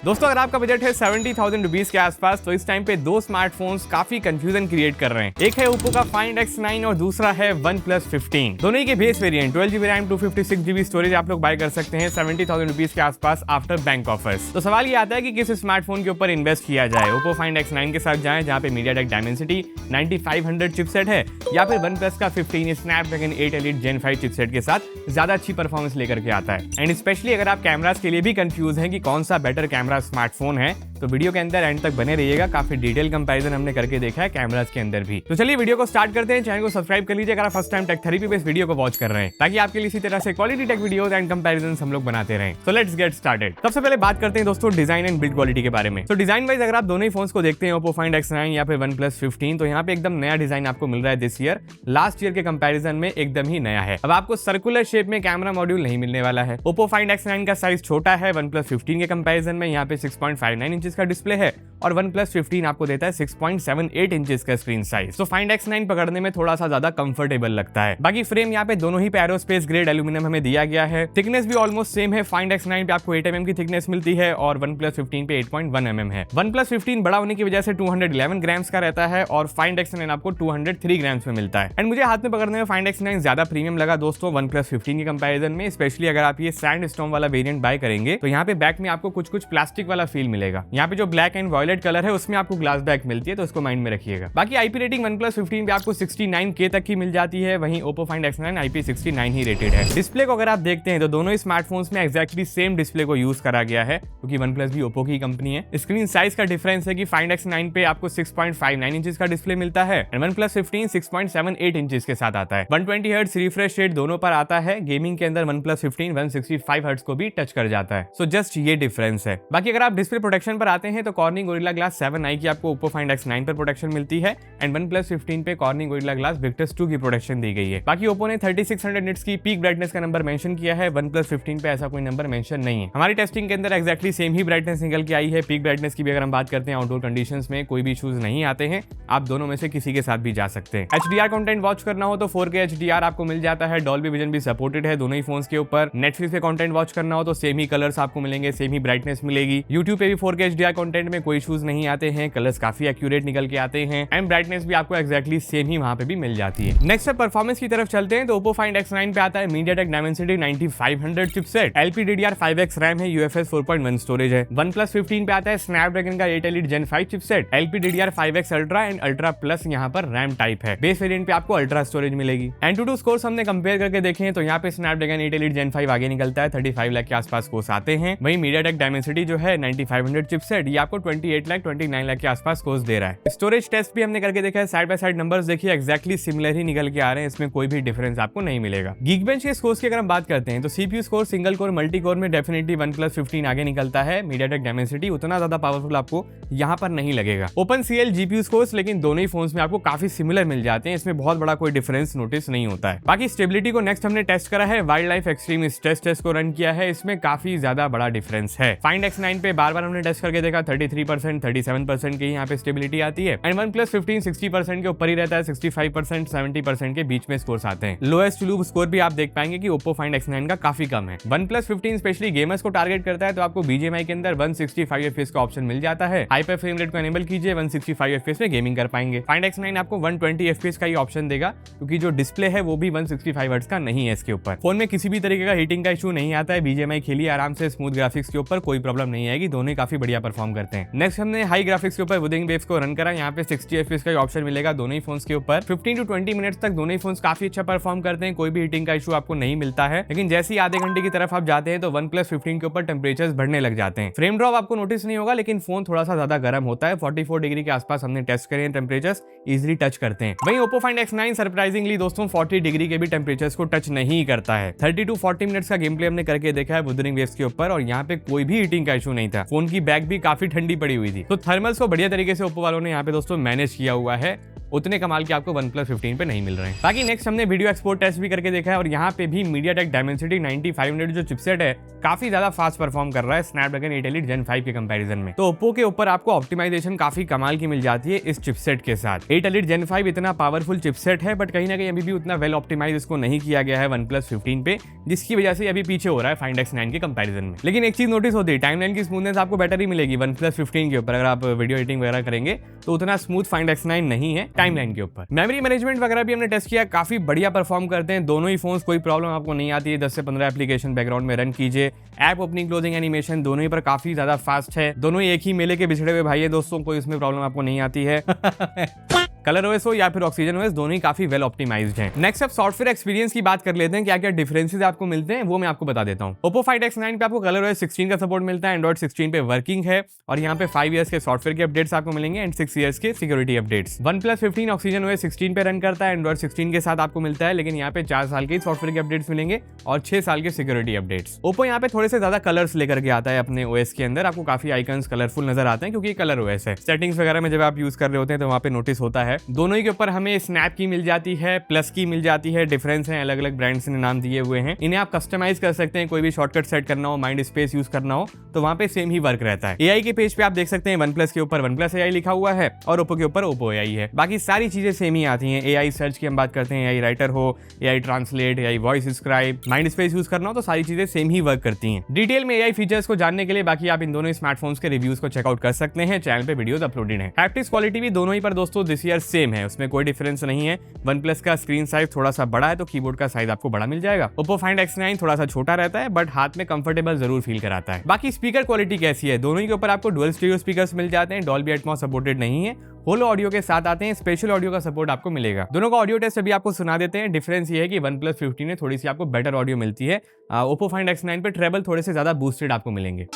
दोस्तों अगर आपका बजट है 70,000 रुपीज के आसपास तो इस टाइम पे दो स्मार्टफोन्स काफी कंफ्यूजन क्रिएट कर रहे हैं। एक है ओप्पो का Find X9 और दूसरा है OnePlus 15। दोनों ही के base variant 12GB RAM 256GB storage आप लोग बाय कर सकते हैं 70,000 रुपीज के आसपास आफ्टर बैंक ऑफर्स। तो सवाल ये आता है कि किस स्मार्टफोन के ऊपर इन्वेस्ट किया जाए। ओप्पो Find X9 के साथ जाएं जहां पे MediaTek Dimensity 9500 चिपसेट है, या फिर OnePlus का 15 स्नैपड्रैगन 8 Elite Gen 5 चिपसेट के साथ ज्यादा अच्छी परफॉर्मेंस लेकर के आता है। एंड स्पेशली अगर आप कैमरास के लिए भी कंफ्यूज हैं कि कौन सा बेटर कैमरा स्मार्टफोन है तो वीडियो के अंदर एंड तक बने रहिएगा। काफी डिटेल कंपैरिजन हमने करके देखा है कैमरास के अंदर भी। तो चलिए वीडियो को स्टार्ट करते हैं। चैनल को सब्सक्राइब कर लीजिए अगर आप फर्स्ट टाइम टेक थेरेपी पे इस वीडियो को वॉच कर रहे हैं, ताकि आपके लिए इसी तरह से quality take videos and comparisons हम लोग बनाते रहें। So let's get started. सबसे पहले बात करते हैं दोस्तों डिजाइन एंड बिल्ड क्वालिटी के बारे में। तो डिजाइन वाइज अगर आप दोनों ही फोन्स को देखते हैं ओप्पो Find X9 या फिर OnePlus 15, तो यहाँ पे एकदम नया डिजाइन आपको मिल रहा है दिस ईयर। लास्ट ईयर के कंपैरिजन में एकदम ही नया है। अब आपको सर्कुलर शेप में कैमरा मॉड्यूल नहीं मिलने वाला है। ओप्पो Find X9 का साइज छोटा है OnePlus 15 के कंपैरिजन में। यहाँ पे 6.59 इंचेस का डिस्प्ले है और OnePlus 15 आपको देता है 6.78 इंचेस का स्क्रीन साइज। तो Find X9 पकड़ने में थोड़ा सा ज्यादा कंफर्टेबल लगता है। बाकी फ्रेम यहाँ पे दोनों ही पे एरोस्पेस ग्रेड एल्यूमिनियम हमें दिया गया है। थिकनेस भी ऑलमोस्ट सेम है। Find X9 पे आपको 8 mm की थिकनेस मिलती है और OnePlus 15 पे 8.1 mm है। OnePlus 15 बड़ा होने की वजह से 211 ग्राम्स का रहता है और Find X9 आपको 203 ग्राम्स में मिलता है। एंड मुझे हाथ में पकड़ने में Find X9 ज्यादा प्रीमियम लगा दोस्तों OnePlus 15 के कंपैरिजन में। स्पेशली अगर आप ये सैंड स्टॉर्म वाला वेरिएंट बाय करेंगे तो यहाँ पे बैक में आपको कुछ प्लास्टिक वाला फील मिलेगा। यहाँ पे जो ब्लैक एंड वॉयलेट कलर है उसमें आपको ग्लास बैक मिलती है, तो इसको माइंड में रखिएगा। बाकी आईपी रेटिंग OnePlus 15 पे आपको 69K तक की मिल जाती है, वहीं ओप्पो Find X9 IP69 ही रेटेड है। डिस्प्ले को अगर आप देखते हैं तो दोनों ही स्मार्टफोन्स में एक्जैक्टली सेम डिस्प्ले को यूज करा गया है, क्योंकि OnePlus भी ओप्पो की कंपनी है। स्क्रीन साइज का डिफरेंस है कि Find X9 पे आपको 6.59 इंचेस का डिस्प्ले मिलता है एंड OnePlus 15 6.78 इंचेस के साथ आता है। 120 हर्ट्ज रिफ्रेश रेट दोनों पर आता है। गेमिंग के अंदर OnePlus 15 165 हर्ट्ज को भी टच कर जाता है। सो जस्ट ये डिफरेंस है। बाकी अगर आप डिस्प्ले प्रोटेक्शन पर आते हैं तो Corning Gorilla Glass 7i की आपको ओप्पो Find X9 पर प्रोटेक्शन मिलती है एंड OnePlus 15 पे Corning Gorilla Glass Victus 2 की प्रोटेक्शन दी गई है। बाकी ओप्पो ने 3600 निट्स की पीक ब्राइटनेस का नंबर मेंशन किया है। OnePlus 15 पे ऐसा कोई नंबर मेंशन नहीं है। हमारी टेस्टिंग के अंदर एक्जैक्टली सेम ही ब्राइटनेस निकल के आई है। पीक ब्राइटनेस की भी अगर हम बात करते हैं आउटडोर कंडीशंस में कोई भी इश्यूज नहीं आते हैं। आप दोनों में से किसी के साथ भी जा सकते हैं। HDR कंटेंट वॉच करना हो तो 4K HDR आपको मिल जाता है। डॉल्बी विजन भी सपोर्टेड है दोनों ही फोन्स के ऊपर। नेटफ्लिक्स पे कंटेंट वॉच करना हो तो सेम ही कलर्स आपको मिलेंगे, सेम ही ब्राइटनेस मिलेगी। यूट्यूब पे भी 4K HDR कंटेंट में कोई इश्यूज नहीं आते हैं। कलर्स काफी एक्यूरेट निकल के आते हैं एंड ब्राइटनेस भी आपको एक्जैक्टली सेम ही वहां पे भी मिल जाती है। नेक्स्ट अब परफॉर्मेंस की तरफ चलते हैं तो ओप्पो Find X9 पे आता है MediaTek Dimensity 9500 chipset, LPDDR5X RAM है, UFS 4.1 स्टोरेज है। OnePlus 15 पे आता है स्नैपड्रैगन का 8 Elite Gen 5 chipset, LPDDR5X ultra and ultra plus यहाँ पर रैम टाइप है। बेस वेरिएंट पे आपको अल्ट्रा स्टोरेज मिलेगी। एंटूटू स्कोर्स हमने कंपेयर करके देखे हैं तो यहाँ पे स्नैपड्रैगन 8 Elite Gen 5 आगे निकलता है, 35 लाख के आसपास स्कोर्स आते हैं। वहीं MediaTek Dimensity जो है 9500 चिपसेट ये आपको 28 लाख 29 लाख के आसपास स्कोर्स दे रहा है। स्टोरेज टेस्ट भी हमने करके देखा है, साइड बाय साइड नंबर्स देखिए एक्जैक्टली सिमिलर ही निकल के आ रहे हैं। इसमें कोई भी डिफरेंस आपको नहीं मिलेगा। Geekbench के स्कोर्स की अगर हम बात करते हैं तो CPU score single core multi core में डेफिनेटली OnePlus 15 आगे निकलता है। MediaTek Dimensity उतना ज्यादा पावरफुल आपको यहाँ पर नहीं लगेगा। OpenCL GPU स्कोर्स लेकिन दोनों ही फोन्स में आपको काफी सिमिलर मिल जाते हैं। इसमें बहुत बड़ा कोई डिफरेंस नोटिस नहीं होता है। बाकी स्टेबिलिटी को नेक्स्ट हमने टेस्ट करा है, wild life extreme stress test को रन किया है। इसमें काफी ज्यादा बड़ा डिफरेंस है। Find X9 पे बार बार हमने टेस्ट करके देखा 33% 37% की यहाँ पे स्टेबिलिटी आती है एंड OnePlus 15 60% के ऊपर ही रहता है। 65% 70% के बीच में स्कोर्स आते हैं। लोएस्ट लूप स्कोर भी आप देख पाएंगे कि ओप्पो Find X9 का काफी कम है। OnePlus 15 स्पेशली गेमर्स को टारगेट करता है तो आपको BGMI के अंदर 165 FPS का ऑप्शन मिल जाता है। हाइपर फ्रेम रेट को एनेबल कीजिए 165 FPS में गेमिंग कर पाएंगे। Find X9 आपको 120 FPS का ही ऑप्शन देगा, क्योंकि जो डिस्प्ले है वो भी 165 हर्ट्ज का नहीं है। इसके ऊपर फोन में किसी भी तरीके का हीटिंग का इशू नहीं आता है। BGMI खेलिए आराम से, स्मूथ ग्राफिक्स के ऊपर कोई प्रॉब्लम नहीं आएगी। दोनों ही काफी बढ़िया परफॉर्म करते हैं। नेक्स्ट हमने हाई ग्राफिक्स के ऊपर Withering Waves को रन करा। यहाँ पे 60 FPS का ऑप्शन मिलेगा दोनों ही फोन्स के ऊपर। 15 to 20 मिनट्स तक दोनों ही फोन्स काफी अच्छा परफॉर्म करते हैं। कोई भी हीटिंग का इशू आपको नहीं मिलता है। लेकिन जैसे ही आधे घंटे की तरफ आप जाते हैं तो OnePlus 15 के ऊपर टेम्परेचर्स बढ़ने लग जाते हैं। फ्रेम ड्रॉप आपको नोटिस नहीं होगा, लेकिन फोन थोड़ा सा ज्यादा गर्म होता है। 44 डिग्री के आसपास हमने टेस्ट करे हैं, टेम्परेचर्स इजिली टच करते हैं। वहीं ओप्पो Find X9 सरप्राइजिंगली दोस्तों 40 डिग्री के भी टेम्परेचर्स को टच नहीं करता है। 30 to 40 मिनट्स का गेम प्ले हमने करके देखा है Withering Waves के ऊपर और यहाँ पे कोई भी हीटिंग का इशू नहीं था। फोन की बैक भी काफी ठंडी पड़ी हुई थी। तो थर्मल्स को बढ़िया तरीके से ओप्पो वालों ने यहाँ पे दोस्तों मैनेज किया हुआ है। उतने कमाल के आपको OnePlus 15 पे नहीं मिल रहे हैं। बाकी नेक्स्ट हमने वीडियो एक्सपोर्ट टेस्ट भी करके देखा है और यहाँ पे भी MediaTek Dimensity 9500 जो चिपसेट है काफी ज्यादा फास्ट परफॉर्म कर रहा है Snapdragon 8 Elite Gen 5 के कंपैरिजन में। तो Oppo के ऊपर आपको ऑप्टिमाइजेशन काफी कमाल की मिल जाती है इस चिपसेट के साथ। 8 Elite Gen 5 इतना पावरफुल चिपसेट है बट कहीं ना कहीं अभी भी उतना वेल ऑप्टिमाइज इसको नहीं किया गया है OnePlus 15 पे, जिसकी वजह से अभी पीछे हो रहा है Find X9 के कंपैरिजन में। लेकिन एक चीज नोटिस होती है, टाइमलाइन की स्मूथनेस आपको बेटर ही मिलेगी OnePlus 15 के ऊपर। अगर आप वीडियो एडिटिंग वगैरह करेंगे तो उतना स्मूथ Find X9 नहीं है टाइमलाइन के ऊपर। मेमोरी मैनेजमेंट वगैरह भी हमने टेस्ट किया, काफी बढ़िया परफॉर्म करते हैं दोनों ही फोन्स, कोई प्रॉब्लम आपको नहीं आती है। 10 से 15 एप्लीकेशन बैकग्राउंड में रन कीजिए, ऐप ओपनिंग क्लोजिंग एनिमेशन दोनों ही पर काफी ज्यादा फास्ट है। दोनों ही एक ही मेले के बिछड़े हुए भाई है दोस्तों, कोई इसमें प्रॉब्लम आपको नहीं आती है। कलर ओएस हो या फिर ऑक्सीजन ओएस, दोनों ही काफी वेल ऑप्टिमाइज्ड हैं। नेक्स्ट अब सॉफ्टवेयर एक्सपीरियंस की बात कर लेते हैं, क्या क्या डिफरेंसेस आपको मिलते हैं वो मैं आपको बता देता हूं। Oppo Find X9 पे आपको कलर ओएस 16 का सपोर्ट मिलता है, Android 16 पे वर्किंग है और यहाँ पे 5 इयर्स के सॉफ्टवेयर के अपडेट्स आपको मिलेंगे एंड 6 इयर्स के security updates. OnePlus 15 oxygen OS 16 पे रन करता है, Android 16 के साथ आपको मिलता है, लेकिन यहाँ पे 4 साल के सॉफ्टवेयर के अपडेट्स मिलेंगे और 6 साल के सिक्योरिटी अपडेट्स। Oppo यहाँ पे थोड़े से ज्यादा कलर्स लेकर के आता है अपने ओएस के अंदर, आपको काफी आइकन्स कलरफुल नजर आते हैं क्योंकि कलर ओएस है। सेटिंग्स वगैरह में जब आप यूज कर रहे होते हैं तो वहाँ पे नोटिस होता है। दोनों ही के ऊपर हमें स्नैप की मिल जाती है, प्लस की मिल जाती है। डिफरेंस है, अलग अलग ब्रांड्स ने नाम दिए हुए हैं, इन्हें आप कस्टमाइज कर सकते हैं। कोई भी शॉर्टकट सेट करना हो, माइंड स्पेस यूज करना हो तो वहां पे सेम ही वर्क रहता है। एआई के पेज पे आप देख सकते हैं OnePlus के ऊपर OnePlus AI लिखा हुआ है और Oppo के ऊपर Oppo AI है। बाकी सारी चीजें सेम ही आती हैं। एआई सर्च की हम बात करते हैं, एआई राइटर हो, AI translate, AI voice scribe, mind space use करना हो तो सारी चीजें सेम ही वर्क करती हैं। डिटेल में एआई फीचर्स को जानने के लिए बाकी आप इन दोनों स्मार्टफोन्स के रिव्यूज को चेकआउट कर सकते हैं, चैनल पे वीडियोस अपलोडेड है। हैप्टिक्स क्वालिटी भी दोनों ही पर दोस्तों दिस ईयर सेम है, उसमें कोई डिफरेंस नहीं है। OnePlus का स्क्रीन साइज थोड़ा सा बड़ा है तो कीबोर्ड का साइज आपको बड़ा मिल जाएगा। Oppo Find X9 थोड़ा सा छोटा रहता है बट हाथ में कंफर्टेबल जरूर फील कराता है। बाकी स्पीकर क्वालिटी कैसी है, दोनों ही के ऊपर आपको डुअल स्टीरियो स्पीकर्स मिल जाते हैं, डॉल्बी एटमॉस सपोर्टेड नहीं है, होलो ऑडियो के साथ आते हैं, स्पेशल ऑडियो का सपोर्ट आपको मिलेगा। दोनों का ऑडियो टेस्ट अभी आपको सुना देते हैं। डिफरेंस ये है कि OnePlus 15 में थोड़ी सी आपको बेटर ऑडियो मिलती है, Oppo Find X9 पे ट्रेबल थोड़े से ज्यादा बूस्टेड आपको मिलेंगे।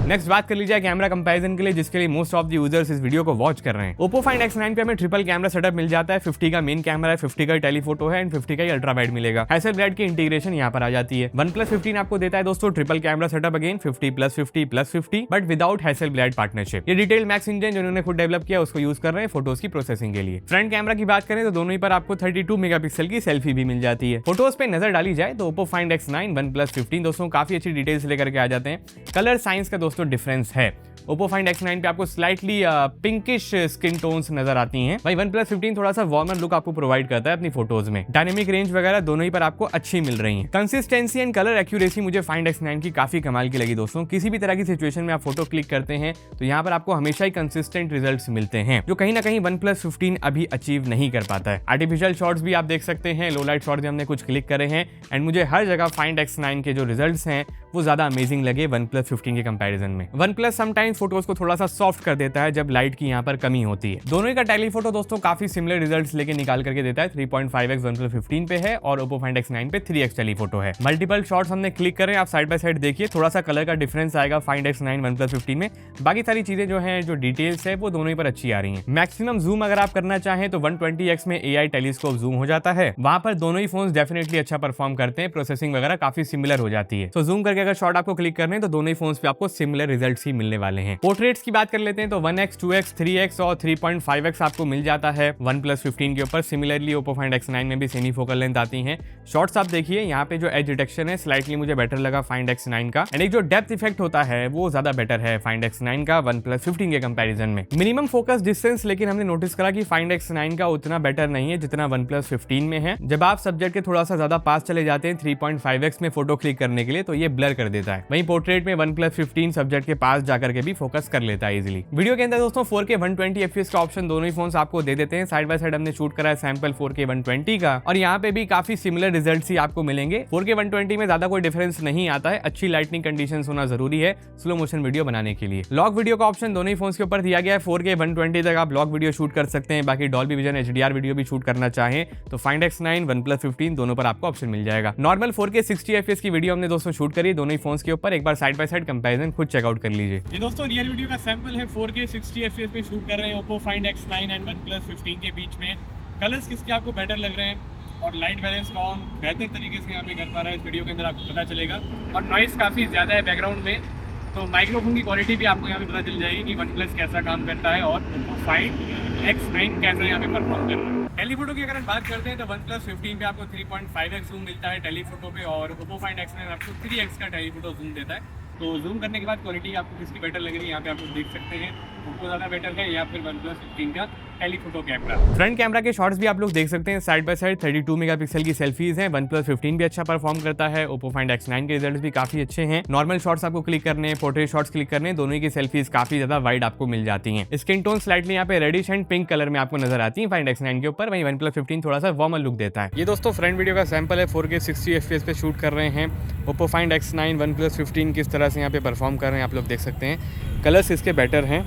नेक्स्ट बात कर लीजिए कैमरा कंपैरिजन के लिए, जिसके लिए मोस्ट ऑफ द यूजर्स इस वीडियो को वॉच कर रहे हैं। Oppo Find X9 पे हमें ट्रिपल कैमरा सेटअप मिल जाता है। 50 का मेन कैमरा है, 50 का टेलीफोटो है एंड 50 का ही अल्ट्रा वाइड मिलेगा। हैसेलब्लैड की इंटीग्रेशन यहाँ पर आ जाती है। OnePlus 15 आपको देता है दोस्तों triple camera setup, again 50+50+50 but without Hasselblad partnership. ये डिटेल मैक्स इंजन जो उन्होंने खुद डेवलप किया उसको यूज कर रहे हैं फोटोज की प्रोसेसिंग के लिए। फ्रंट कैमरा की बात करें तो दोनों ही पर आपको 32 मेगापिक्सल की सेल्फी भी मिल जाती है। फोटोज पे नजर डाली जाए तो Oppo Find X9 OnePlus 15 दोस्तों काफी अच्छी डिटेल्स लेकर के आ जाते हैं। कलर साइंस का दोस्तों डिफरेंस है। Oppo Find X9 पे आपको स्लाइटली पिंकिश स्किन टोन्स नजर आती हैं। भाई OnePlus 15 थोड़ा सा वार्मर लुक आपको प्रोवाइड करता है अपनी फोटोज में। डायनेमिक रेंज वगैरह दोनों ही पर आपको अच्छी मिल रही है। कंसिस्टेंसी एंड कलर एक्यूरेसी मुझे Find X9 की काफी कमाल की लगी दोस्तों। किसी भी तरह की सिचुएशन में आप फोटो क्लिक करते हैं तो यहाँ पर आपको हमेशा ही कंसिस्टेंट रिजल्ट्स मिलते हैं, जो कहीं ना कहीं OnePlus 15 अभी अचीव नहीं कर पाता है। आर्टिफिशियल शॉट्स भी आप देख सकते हैं, लो लाइट शॉट्स भी हमने कुछ क्लिक करे हैं एंड मुझे हर जगह Find X9 के जो रिजल्ट्स हैं वो ज्यादा अमेजिंग लगे OnePlus 15 के कंपैरिजन में। OnePlus समटाइम्स फोटोज को थोड़ा सा सॉफ्ट कर देता है जब लाइट की यहाँ पर कमी होती है। दोनों ही का टेलीफोटो दोस्तों काफी सिमिलर रिजल्ट्स लेके निकाल करके देता है। 3.5x OnePlus 15 पे है और Oppo Find X9 पे 3x टेलीफोटो है। मल्टीपल शॉट्स हमने क्लिक करें, आप साइड बाय साइड देखिए, थोड़ा सा कलर का डिफरेंस आएगा Find X9 OnePlus 15 में। बाकी सारी चीजें जो है, जो डिटेल्स है वो दोनों ही पर अच्छी आ रही है। मैक्सिमम जूम अगर आप करना चाहें तो 120x में AI टेलीस्कोप जूम हो जाता है। वहां पर दोनों ही फोन डेफिनेटली अच्छा परफॉर्म करते हैं, प्रोसेसिंग वगैरह काफी सिमिलर हो जाती है। तो जूम करके अगर शॉट आपको क्लिक करने तो दोनों ही फोन्स पे आपको सिमिलर रिजल्ट्स ही मिलने वाले हैं। पोर्ट्रेट्स की बात कर लेते हैं तो 1x, 2x, 3x और 3.5x आपको मिल जाता है OnePlus 15 के ऊपर। सिमिलरली Oppo Find X9 में भी सेमी फोकल लेंथ आती है। शॉट्स आप देखिए, यहाँ पे जो एज डिटेक्शन है स्लाइटली मुझे बेटर लगा Find X9 का, एंड एक जो डेप्थ इफेक्ट होता है वो ज्यादा बेटर है Find X9 का OnePlus 15 के कंपैरिजन में। मिनिमम फोकस डिस्टेंस लेकिन हमने नोटिस करा कि Find X9 का उतना बेटर नहीं है जितना OnePlus 15 में है। जब आप सब्जेक्ट के थोड़ा सा ज्यादा पास चले जाते हैं 3.5x में फोटो क्लिक करने के लिए तो ये ब्लर कर देता है। वहीं पोर्ट्रेट में OnePlus 15 सब्जेक्ट के पास जाकर के भी फोकस कर लेता है इजीली। वीडियो के अंदर दोस्तों 4K 120 FPS का ऑप्शन दोनों ही फोन्स आपको दे देते हैं। साइड बाय साइड हमने शूट करा है सैंपल 4K 120 का, और यहाँ पे भी काफी सिमिलर रिजल्ट्स ही आपको मिलेंगे। 4K 120 में ज्यादा कोई डिफरेंस नहीं आता है। अच्छी लाइटनिंग कंडीशंस होना जरूरी है स्लो मोशन वीडियो बनाने के लिए। लॉक वीडियो का ऑप्शन दोनों ही फोन्स के ऊपर दिया गया है। 4K 120 तक आप लॉक वीडियो शूट कर सकते हैं। बाकी डॉल्बी विजन HDR वीडियो भी शूट करना चाहें तो Find X9 OnePlus 15 दोनों पर आपको ऑप्शन मिल जाएगा। नॉर्मल 4K 60 FPS की वीडियो हमने दोस्तों शूट करी दोनों ही फोन्स के ऊपर। एक बार साइड बाय साइड कंपैरिजन खुद चेकआउट कर लीजिए। ये दोस्तों रियल वीडियो का सैंपल है 4K 60 FPS पे शूट कर रहे हैं Oppo Find X9 and OnePlus 15 के बीच में। कलर्स किसके आपको बेटर लग रहे हैं और लाइट बैलेंस कौन बेहतर तरीके से यहाँ पे कर पा रहा है इस वीडियो के अंदर आपको पता चलेगा। और नॉइस काफ़ी ज़्यादा है बैकग्राउंड में, तो माइक्रोफोन की क्वालिटी भी आपको यहाँ पे पता चल जाएगी कि OnePlus कैसा काम करता है और Oppo Find X9 कैसा यहाँ पे परफॉर्म कर रहा है। टेलीफोटो की अगर हम बात करते हैं तो OnePlus 15 पे आपको 3.5x जूम मिलता है टेलीफोटो पे, और Oppo Find X9 आपको 3x का टेलीफोटो जूम देता है। तो जूम करने के बाद क्वालिटी आपको किसकी बेटर लग रही है यहाँ पे आप लोग देख सकते हैं। Oppo ज़्यादा बेटर है या फिर OnePlus 15 का टेलीफोटो कैमरा। फ्रंट कैमरा के शॉट्स भी आप लोग देख सकते हैं साइड बाय साइड 32 मेगापिक्सल की सेल्फीज हैं। OnePlus 15 भी अच्छा परफॉर्म करता है। Oppo Find X9 के रिजल्ट्स भी काफी अच्छे हैं। नॉर्मल शॉट्स आपको क्लिक करने हैं, पोर्ट्रेट शॉट्स क्लिक करने हैं, दोनों ही की सेल्फीज काफी ज्यादा वाइड आपको मिल जाती हैं। स्किन टोन स्लाइटली यहाँ पे रेडिश एंड पिंक कलर में आपको नजर आती है Find X9 के ऊपर। वहीं OnePlus 15 थोड़ा सा वार्मर लुक देता है। ये दोस्तों फ्रंट वीडियो का सैंपल है 4K 60 FPS पे शूट कर रहे हैं। Oppo Find X9 OnePlus 15 किस तरह से यहाँ पे परफॉर्म कर रहे हैं आप लोग देख सकते हैं। कलर्स इसके बेटर हैं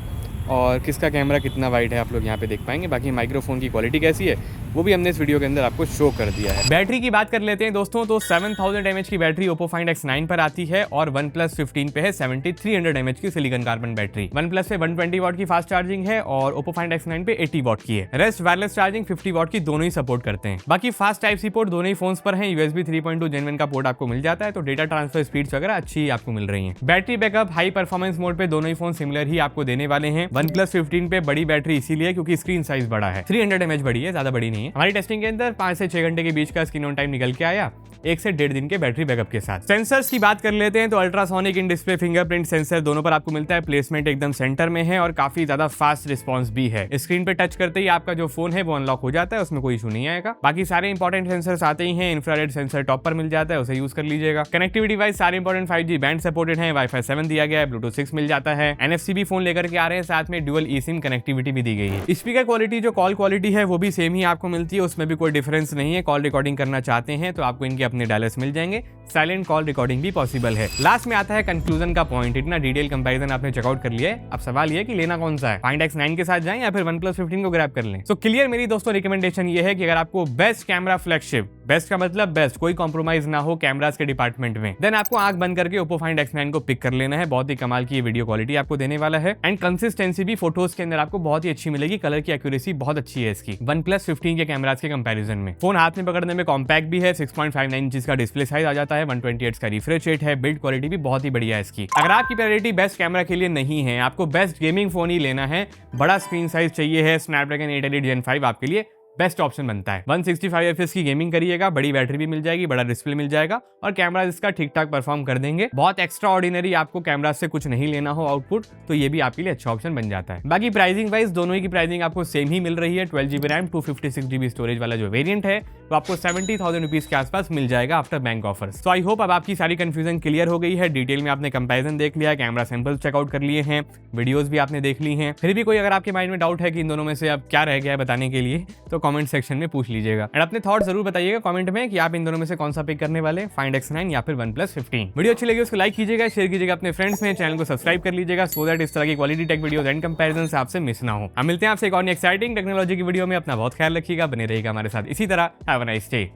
और किसका कैमरा कितना वाइड है आप लोग यहाँ पे देख पाएंगे। बाकी माइक्रोफोन की क्वालिटी कैसी है वो भी हमने इस वीडियो के अंदर आपको शो कर दिया है। बैटरी की बात कर लेते हैं दोस्तों तो 7000 mAh की बैटरी Oppo Find X9 पर आती है और OnePlus 15 पे है 7300 mAh की सिलिकॉन कार्बन बैटरी। OnePlus पे 120 वाट की फास्ट चार्जिंग है और Oppo Find X9 पे 80 वाट की है। रेस्ट वायरलेस चार्जिंग 50 वाट की दोनों ही सपोर्ट करते हैं। बाकी फास्ट टाइप सी पोर्ट दोनों ही फोन्स पर है। USB 3.2 Gen 1 का पोर्ट आपको मिल जाता है, तो डेटा ट्रांसफर स्पीड्स वगैरह अच्छी ही आपको मिल रही है। Battery backup high performance mode पे दोनों ही फोन सिमिलर ही आपको देने वाले हैं। OnePlus 15 पे बड़ी बैटरी इसीलिए क्योंकि स्क्रीन साइज बड़ा है, 300 mAh बड़ी है, ज्यादा बड़ी नहीं है। हमारी टेस्टिंग के अंदर 5 से 6 घंटे के बीच का स्क्रीन ऑन टाइम निकल के आया 1 से 1.5 दिन के बैटरी बैकअप के साथ। सेंसर्स की बात कर लेते हैं तो ultrasonic in display fingerprint sensor दोनों पर आपको मिलता है। प्लेसमेंट एकदम सेंटर में है और काफी ज्यादा फास्ट रिस्पॉन्स भी है। स्क्रीन पे टच करते ही आपका जो फोन है वो अनलॉक हो जाता है, उसमें कोई इशू नहीं आएगा। बाकी सारे इंपॉर्टेंट सेंसर्स आते ही हैं। इंफ्रारेड सेंसर टॉप पर मिल जाता है, उसे यूज कर लीजिएगा। कनेक्टिविटी वाइज सारे इंपॉर्टेंट 5G बैंड सपोर्टेड है। Wi-Fi 7 दिया गया है, Bluetooth 6 मिल जाता है। NFC भी फोन लेकर के आ रहे हैं, साथ में डुअल eSIM कनेक्टिविटी भी दी गई है। स्पीकर क्वालिटी जो कॉल क्वालिटी है वो भी सेम ही आपको मिलती है, उसमें भी कोई डिफरेंस नहीं है। कॉल रिकॉर्डिंग करना चाहते हैं तो आपको इनके अपने डायलर्स मिल जाएंगे। साइलेंट कॉल रिकॉर्डिंग भी पॉसिबल है। लास्ट में आता है कंक्लूजन का पॉइंट। इतना डिटेल कंपैरिजन आपने चेकआउट कर लिया है, अब सवाल ये कि लेना कौन सा है, Find X9 के साथ जाएं या फिर OnePlus 15 को ग्रैब कर लें। सो क्लियर मेरी दोस्तों रिकमेंडेशन ये है कि अगर आपको बेस्ट कैमरा फ्लैगशिप, बेस्ट का मतलब बेस्ट, कोई कॉम्प्रोमाइज ना हो कैमरास के डिपार्टमेंट में, देन आपको आंख बंद करके Oppo Find X9 को पिक कर लेना है। बहुत ही कमाल की वीडियो क्वालिटी आपको देने वाला है एंड कंसिस्टेंसी भी फोटोज के अंदर आपको बहुत ही अच्छी मिलेगी। कलर की एक्यूरेसी बहुत अच्छी है इसकी OnePlus 15 के कैमरास के कंपैरिजन में। फोन हाथ में पकड़ने में कॉम्पैक्ट भी है। 6.59 इंच का डिस्प्ले साइज आ जाता है, 120 Hz का रिफ्रेश रेट है। बिल्ड क्वालिटी भी बहुत ही बढ़िया है इसकी। अगर आपकी प्रायोरिटी बेस्ट कैमरा के लिए नहीं है, आपको बेस्ट गेमिंग फोन ही लेना है, बड़ा स्क्रीन साइज चाहिए है, Snapdragon 888 Gen 5 आपके लिए बेस्ट ऑप्शन बनता है। 165 FPS की गेमिंग करिएगा, बड़ी बैटरी भी मिल जाएगी, बड़ा डिस्प्ले मिल जाएगा और कैमरा इसका ठीक ठाक परफॉर्म कर देंगे। बहुत एक्स्ट्रा ऑर्डिनरी आपको कैमरा से कुछ नहीं लेना हो आउटपुट, तो ये भी आपके लिए अच्छा ऑप्शन बन जाता है। बाकी प्राइसिंग वाइज दोनों ही की प्राइसिंग आपको सेम ही मिल रही है। 12GB रैम 256GB स्टोरेज वाला जो वेरियंट है वो आपको 70,000 रुपीज के आसपास मिल जाएगा आफ्टर बैंक ऑफर्स। तो आई होप अब आपकी सारी कंफ्यूजन क्लियर हो गई है। डिटेल में आपने कंपैरिजन देख लिया, कैमरा सैंपल्स चेकआउट कर लिए हैं, वीडियोस भी आपने देख ली हैं। फिर भी कोई अगर आपके माइंड में डाउट है कि इन दोनों में से अब क्या रह गया है बताने के लिए, तो कमेंट सेक्शन में पूछ लीजिएगा एंड अपने थॉट जरूर बताइएगा कमेंट में कि आप इन दोनों में से कौन सा पिक करने वाले, Find X9 या फिर OnePlus 15। वीडियो अच्छी लगी उसको लाइक कीजिएगा, शेयर कीजिएगा अपने फ्रेंड्स में, चैनल को सब्सक्राइब कर लीजिएगा सो दैट इस तरह की quality take videos and comparison आपसे मिस ना हो। हम मिलते हैं आपसे एक और एक्साइटिंग टेक्नोलॉजी की वीडियो में। अपना बहुत ख्याल रखिएगा, बने रहिएगा हमारे साथ इसी तरह। Have a nice day.